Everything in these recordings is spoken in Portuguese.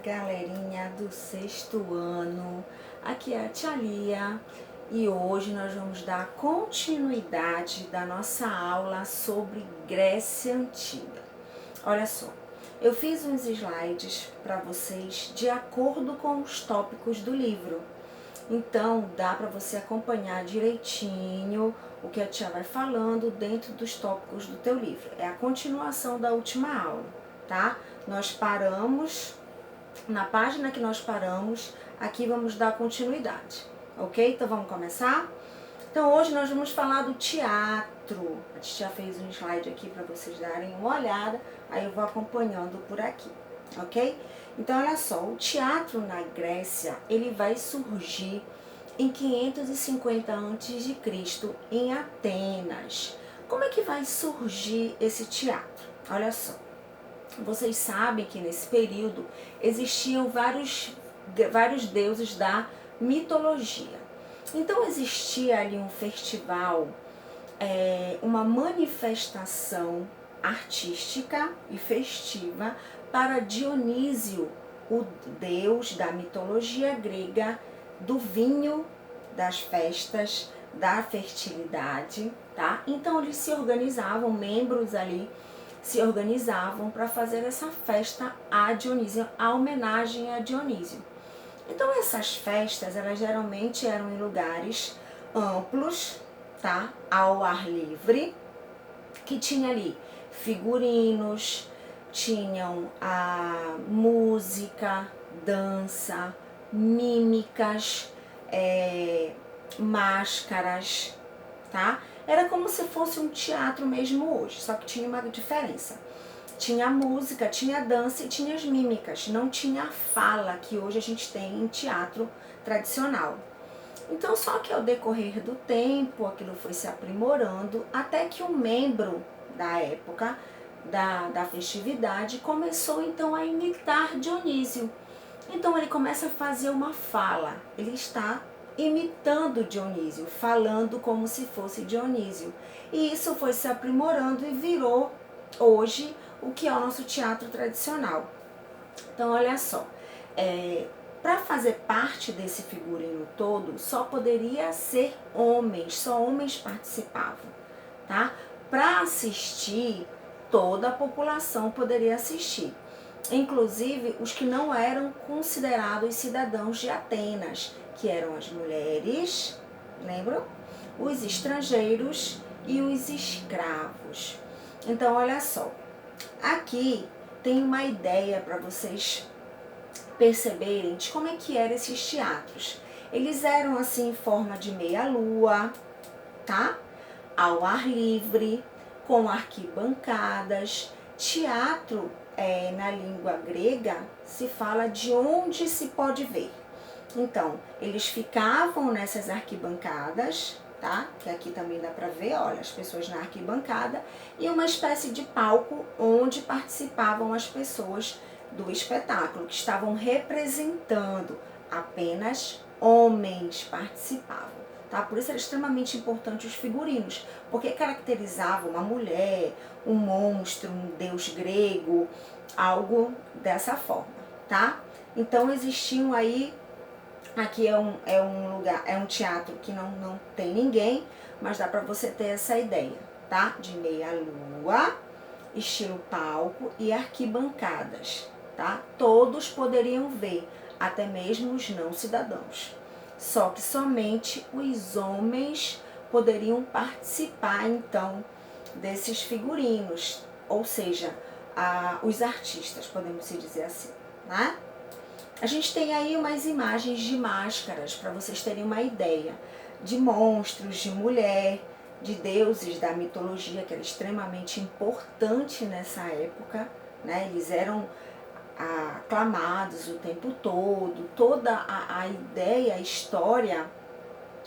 galerinha do sexto ano, aqui é a Tia Lia e hoje nós vamos dar continuidade da nossa aula sobre Grécia Antiga. Olha só, eu fiz uns slides para vocês de acordo com os tópicos do livro, então dá para você acompanhar direitinho o que a tia vai falando dentro dos tópicos do teu livro. É a continuação da última aula, tá? Nós paramos na página que nós paramos, aqui vamos dar continuidade, ok? Então vamos começar? Então hoje nós vamos falar do teatro. A tia fez um slide aqui para vocês darem uma olhada, aí eu vou acompanhando por aqui, ok? Então olha só, o teatro na Grécia, ele vai surgir em 550 a.C. em Atenas. Como é que vai surgir esse teatro? Olha só. Vocês sabem que nesse período existiam vários deuses da mitologia. Então existia ali um festival, uma manifestação artística e festiva para Dionísio, o deus da mitologia grega, do vinho, das festas, da fertilidade, tá? Então eles se organizavam, membros ali, se organizavam para fazer essa festa a Dionísio, a homenagem a Dionísio. Então essas festas, elas geralmente eram em lugares amplos, tá? Ao ar livre, que tinha ali figurinos, tinham a música, dança, mímicas, máscaras, tá? Era como se fosse um teatro mesmo hoje, só que tinha uma diferença. Tinha a música, tinha a dança e tinha as mímicas, não tinha a fala que hoje a gente tem em teatro tradicional. Então, só que ao decorrer do tempo, aquilo foi se aprimorando, até que um membro da época, da festividade, começou então a imitar Dionísio. Então ele começa a fazer uma fala, ele está imitando Dionísio, falando como se fosse Dionísio. E isso foi se aprimorando e virou hoje o que é o nosso teatro tradicional. Então olha só, para fazer parte desse figurino todo, só poderia ser homens, só homens participavam, tá? Para assistir, toda a população poderia assistir, inclusive os que não eram considerados cidadãos de Atenas, que eram as mulheres, lembram? Os estrangeiros e os escravos. Então, olha só, aqui tem uma ideia para vocês perceberem de como é que eram esses teatros. Eles eram assim em forma de meia-lua, tá? Ao ar livre, com arquibancadas. Teatro, na língua grega, se fala de onde se pode ver. Então, eles ficavam nessas arquibancadas, tá? Que aqui também dá para ver, olha, as pessoas na arquibancada, e uma espécie de palco onde participavam as pessoas do espetáculo, que estavam representando, apenas homens participavam, tá? Por isso era extremamente importante os figurinos, porque caracterizavam uma mulher, um monstro, um deus grego, algo dessa forma, tá? Então existiam aí, aqui é um lugar, é um teatro que não tem ninguém, mas dá para você ter essa ideia, tá? De meia-lua, estilo palco e arquibancadas, tá? Todos poderiam ver, até mesmo os não cidadãos. Só que somente os homens poderiam participar, então, desses figurinos, ou seja, os artistas, podemos dizer assim, né? A gente tem aí umas imagens de máscaras, para vocês terem uma ideia, de monstros, de mulher, de deuses da mitologia, que era extremamente importante nessa época, né? Eles eram aclamados o tempo todo, toda a ideia, a história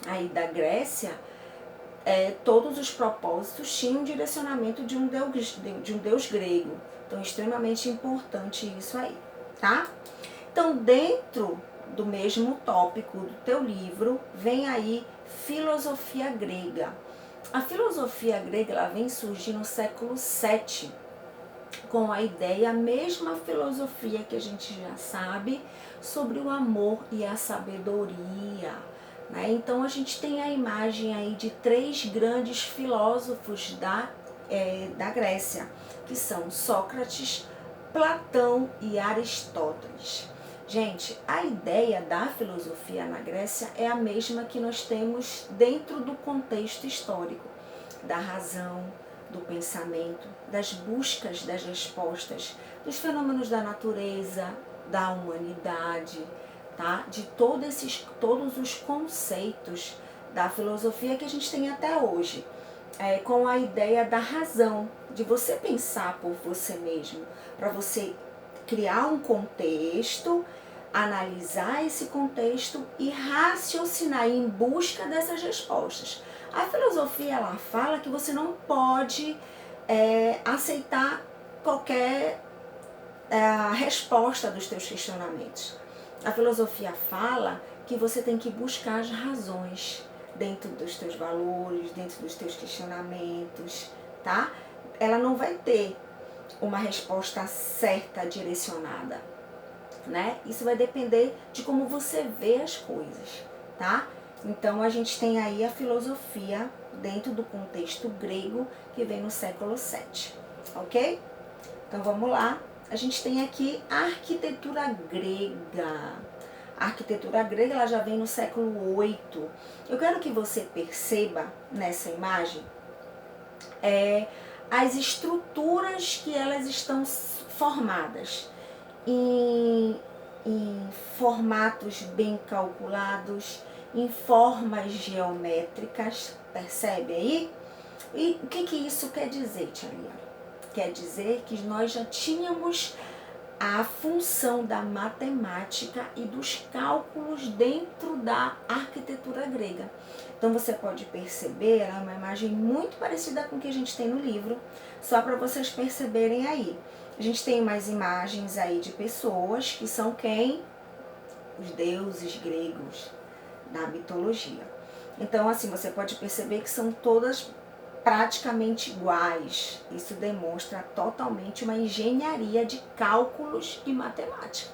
aí da Grécia, todos os propósitos tinham um direcionamento de um deus grego. Então, extremamente importante isso aí, tá? Então, dentro do mesmo tópico do teu livro, vem aí filosofia grega. A filosofia grega, ela vem surgir no século VII com a ideia, a mesma filosofia que a gente já sabe sobre o amor e a sabedoria, né? Então a gente tem a imagem aí de 3 grandes filósofos da Grécia, que são Sócrates, Platão e Aristóteles. Gente, a ideia da filosofia na Grécia é a mesma que nós temos dentro do contexto histórico, da razão, do pensamento, das buscas das respostas, dos fenômenos da natureza, da humanidade, tá? De todos os conceitos da filosofia que a gente tem até hoje, com a ideia da razão, de você pensar por você mesmo, para você criar um contexto, analisar esse contexto e raciocinar em busca dessas respostas. A filosofia, ela fala que você não pode aceitar qualquer resposta dos teus questionamentos. A filosofia fala que você tem que buscar as razões dentro dos teus valores, dentro dos teus questionamentos, tá? Ela não vai ter uma resposta certa, direcionada, né? Isso vai depender de como você vê as coisas, tá? Então a gente tem aí a filosofia dentro do contexto grego que vem no século VII, ok? Então vamos lá. A gente tem aqui a arquitetura grega. A arquitetura grega, ela já vem no século VIII. Eu quero que você perceba nessa imagem as estruturas que elas estão formadas em formatos bem calculados, em formas geométricas, percebe aí? E o que isso quer dizer, Tia Liana? Quer dizer que nós já tínhamos a função da matemática e dos cálculos dentro da arquitetura grega. Então você pode perceber, ela é uma imagem muito parecida com o que a gente tem no livro, só para vocês perceberem aí. A gente tem mais imagens aí de pessoas que são quem? Os deuses gregos da mitologia. Então assim, você pode perceber que são todas praticamente iguais. Isso demonstra totalmente uma engenharia de cálculos e matemática.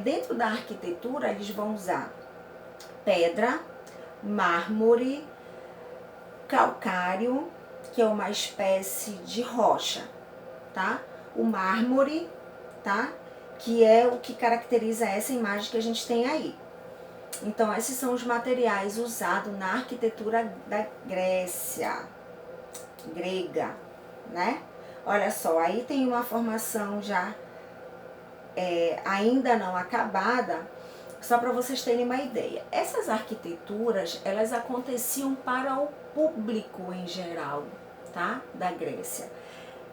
Dentro da arquitetura, eles vão usar pedra, mármore, calcário, que é uma espécie de rocha, tá? O mármore, tá? Que é o que caracteriza essa imagem que a gente tem aí. Então, esses são os materiais usados na arquitetura da Grécia, grega, né? Olha só, aí tem uma formação já ainda não acabada, só para vocês terem uma ideia. Essas arquiteturas, elas aconteciam para o público em geral, tá? Da Grécia.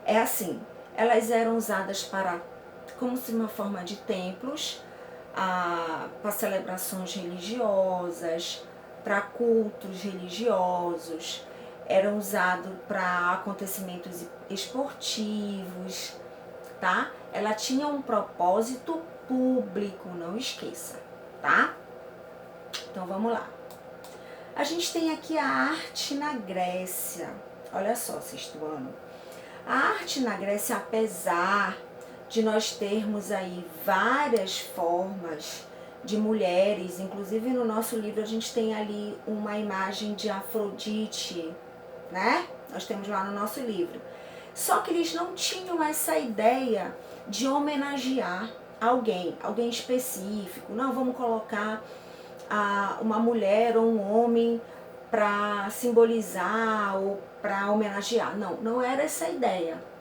É assim, elas eram usadas como se uma forma de templos, para celebrações religiosas, para cultos religiosos, eram usados para acontecimentos esportivos, tá? Ela tinha um propósito público, não esqueça, tá? Então vamos lá. A gente tem aqui a arte na Grécia. Olha só, sexto ano. A arte na Grécia, apesar de nós termos aí várias formas de mulheres, inclusive no nosso livro a gente tem ali uma imagem de Afrodite, né? Nós temos lá no nosso livro. Só que eles não tinham essa ideia de homenagear alguém específico. Não, vamos colocar uma mulher ou um homem para simbolizar ou para homenagear. Não, não era essa a ideia.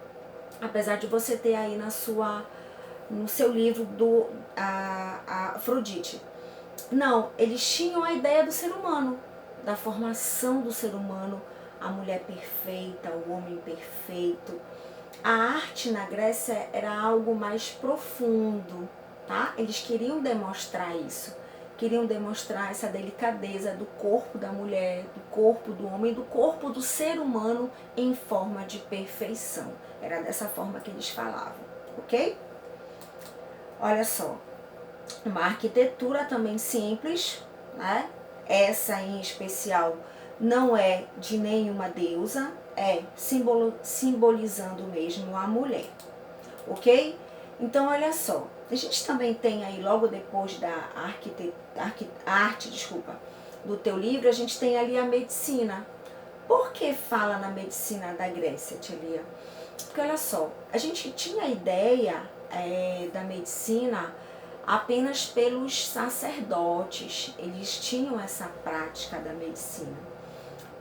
Apesar de você ter aí no seu livro a Afrodite. Não, eles tinham a ideia do ser humano, da formação do ser humano, a mulher perfeita, o homem perfeito. A arte na Grécia era algo mais profundo, tá? Eles queriam demonstrar isso. Queriam demonstrar essa delicadeza do corpo da mulher, do corpo do homem, do corpo do ser humano em forma de perfeição. Era dessa forma que eles falavam, ok? Olha só, uma arquitetura também simples, né? Essa em especial não é de nenhuma deusa, simbolizando mesmo a mulher, ok? Então, olha só, a gente também tem aí, logo depois da arte, do teu livro, a gente tem ali a medicina. Por que fala na medicina da Grécia, Tia Lia? Porque olha só, a gente tinha a ideia da medicina apenas pelos sacerdotes, eles tinham essa prática da medicina.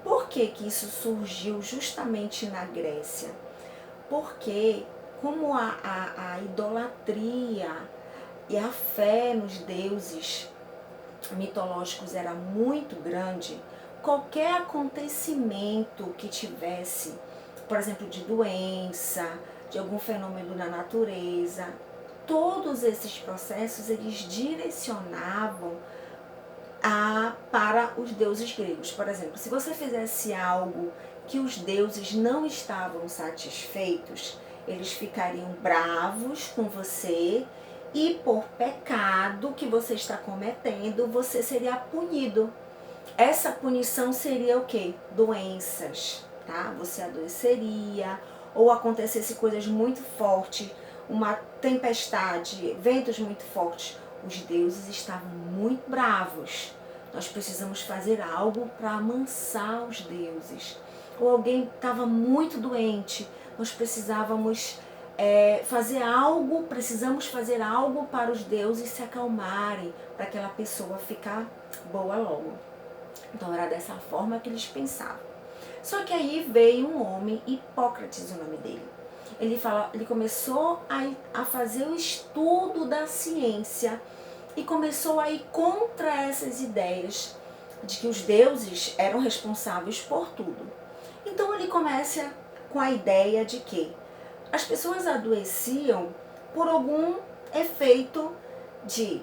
Por que que isso surgiu justamente na Grécia? Porque como a idolatria e a fé nos deuses mitológicos era muito grande, qualquer acontecimento que tivesse, por exemplo, de doença, de algum fenômeno na natureza, todos esses processos eles direcionavam para os deuses gregos. Por exemplo, se você fizesse algo que os deuses não estavam satisfeitos, eles ficariam bravos com você e por pecado que você está cometendo, você seria punido. Essa punição seria o quê? Doenças, tá? Você adoeceria ou acontecesse coisas muito fortes, uma tempestade, ventos muito fortes. Os deuses estavam muito bravos. Nós precisamos fazer algo para amansar os deuses. Ou alguém estava muito doente, nós precisamos fazer algo para os deuses se acalmarem, para aquela pessoa ficar boa logo. Então era dessa forma que eles pensavam. Só que aí veio um homem, Hipócrates o nome dele. Ele começou a fazer o estudo da ciência e começou a ir contra essas ideias de que os deuses eram responsáveis por tudo. Então ele começa com a ideia de que as pessoas adoeciam por algum efeito de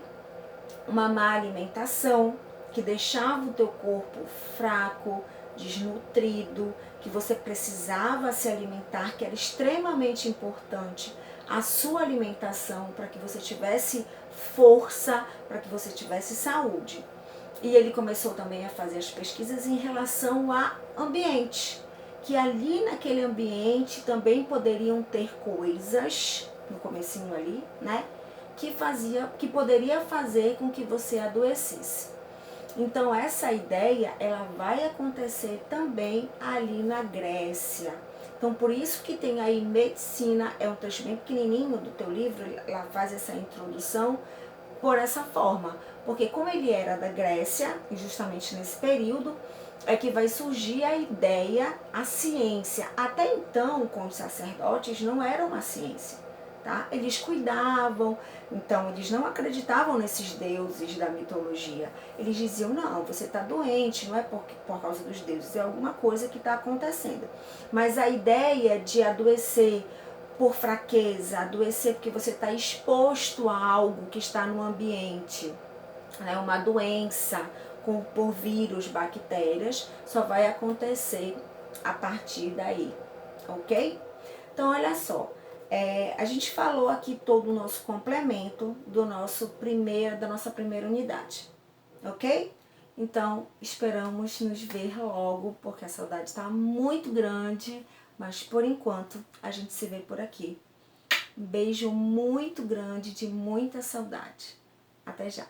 uma má alimentação, que deixava o teu corpo fraco, desnutrido, que você precisava se alimentar, que era extremamente importante a sua alimentação para que você tivesse força, para que você tivesse saúde. E ele começou também a fazer as pesquisas em relação ao ambiente, que ali naquele ambiente também poderiam ter coisas, no comecinho ali, né, que poderia fazer com que você adoecesse. Então essa ideia, ela vai acontecer também ali na Grécia. Então por isso que tem aí medicina, é um trecho bem pequenininho do teu livro, ela faz essa introdução por essa forma. Porque como ele era da Grécia, e justamente nesse período, é que vai surgir a ideia, a ciência. Até então, com os sacerdotes, não era uma ciência, tá? Eles cuidavam, então eles não acreditavam nesses deuses da mitologia. Eles diziam, não, você está doente, não é por causa dos deuses, é alguma coisa que está acontecendo. Mas a ideia de adoecer por fraqueza, adoecer porque você está exposto a algo que está no ambiente, né, uma doença por vírus, bactérias, só vai acontecer a partir daí, ok? Então, olha só, a gente falou aqui todo o nosso complemento da nossa primeira unidade, ok? Então, esperamos nos ver logo, porque a saudade está muito grande, mas por enquanto a gente se vê por aqui. Um beijo muito grande, de muita saudade. Até já!